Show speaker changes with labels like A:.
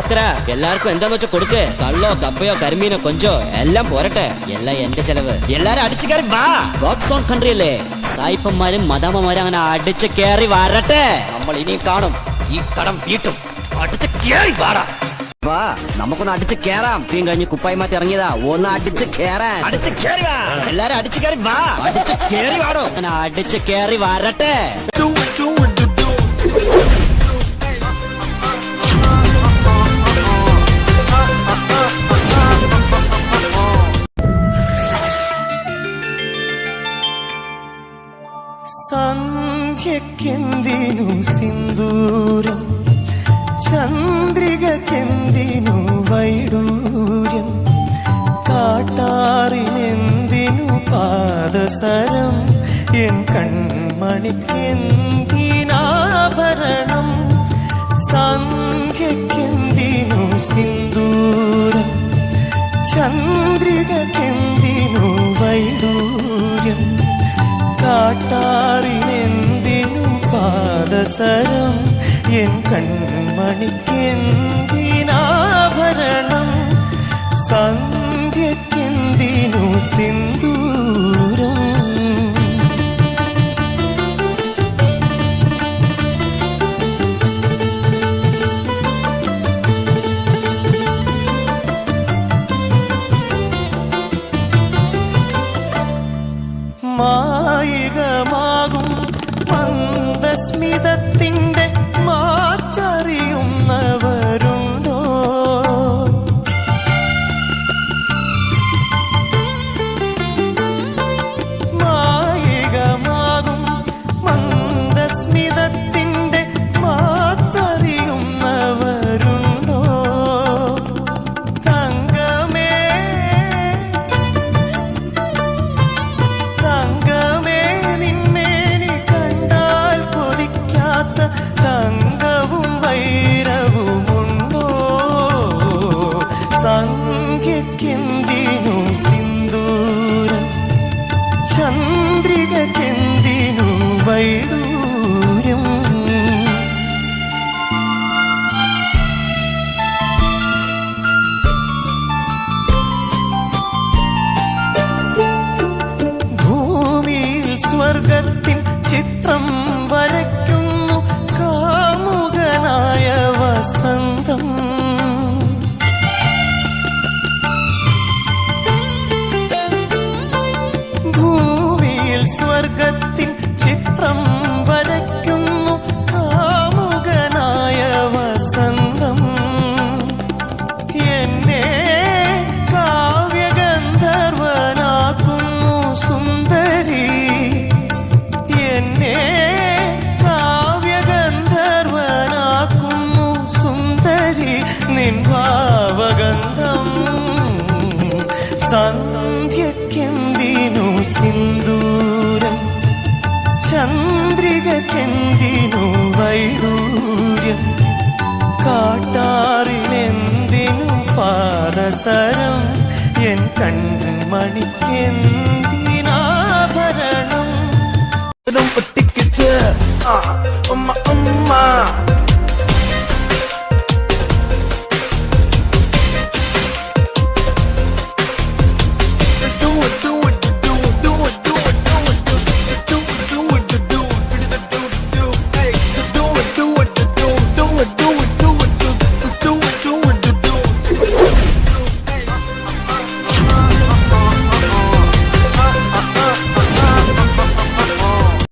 A: ഭാസ്കര, എല്ലാവർക്കും എന്താന്ന് വെച്ചാൽ കൊടുക്ക്. കള്ളോ കപ്പയോ കരിമീനോ കൊഞ്ചോ എല്ലാം പോരട്ടെ. എല്ലാം എന്റെ ചെലവ്. എല്ലാരും അടിച്ചു കയറി വാ. ഗോഡ്സ് ഓൺ കൺട്രി അല്ലേ? സായിപ്പന്മാരും മദാമ്മമാരും അങ്ങനെ അടിച്ചു കയറി വരട്ടെ. നമ്മൾ ഇനിയും കാണും. ഈ കടം വീട്ടും. അടിച്ചു കയറി വാടാ. വാ, നമുക്കൊന്ന് അടിച്ചു കേറാം. തീം കഴിഞ്ഞ് കുപ്പായി മാറ്റി ഇറങ്ങിയതാ. ഒന്ന് അടിച്ചു കേറാൻ. അടിച്ചു കയറി വാ. എല്ലാരും അടിച്ചു കയറി വാ. അടിച്ചു കയറി വാടോ. അങ്ങനെ അടിച്ചു കയറി വരട്ടെ.
B: സന്ധ്യക്കെന്തിനു സിന്ദൂരം, ചന്ദ്രികക്കെന്തിനു വൈഡൂര്യം, കാട്ടാറിനെന്തിനു പാദസരം, എൻ കൺമണിക്കെന്തിനാഭരണം. സന്ധ്യക്കെന്തിനു സിന്ദൂരം, ചന്ദ്രികക്കെന്തിനു വൈഡൂര്യം, കാട്ടാറിനെന്തിനു പാദസരം, എൻ കൺമണിക്കെന്തിനാഭരണം. സന്ധ്യക്കെന്തിനു സിന്ദൂരം. മായികമാകും മന്ദസ്മിതത്തിന്റെ മാറ്ററിയുന്നവരുണ്ടോ? മായികമാകും മന്ദസ്മിതത്തിന്റെ മാറ്ററിയുന്നവരുണ്ടോ? തങ്കമേ തങ്കമേ നിന്മേനി കണ്ടാൽ കൊതിക്കാത്ത തങ്കവും വൈരവുമുണ്ടോ? സന്ധ്യക്കെന്തിനു സിന്ദൂരം, ചന്ദ്രികക്കെന്തിനു വൈഡൂര്യം. ഭൂമിയിൽ സ്വർഗത്തിൻ ചിത്രം വരയ്ക്കുന്നു കാമുകനായ വസന്തം. ഭൂമിയിൽ സ്വർഗത്തിൻ ചിത്രം വരയ്ക്കുന്നു കാമുകനായ വസന്തം. എന്നെ കാവ്യഗന്ധർവനാക്കുന്നു സുന്ദരി, എന്നെ കാവ്യഗന്ധർവനാക്കുന്നു സുന്ദരി, നിൻ ഭാവഗന്ധം. സന്ധ്യക്കെന്തിനു സിന്ദൂരം, ചന്ദ്രികക്കെന്തിനു വൈഡൂര്യം, കാട്ടാറിനെന്തിനു പാദസരം, എൻ കൺമണിക്കെന്തിനാഭരണം.
C: ഒട്ടിക്കിച്ച്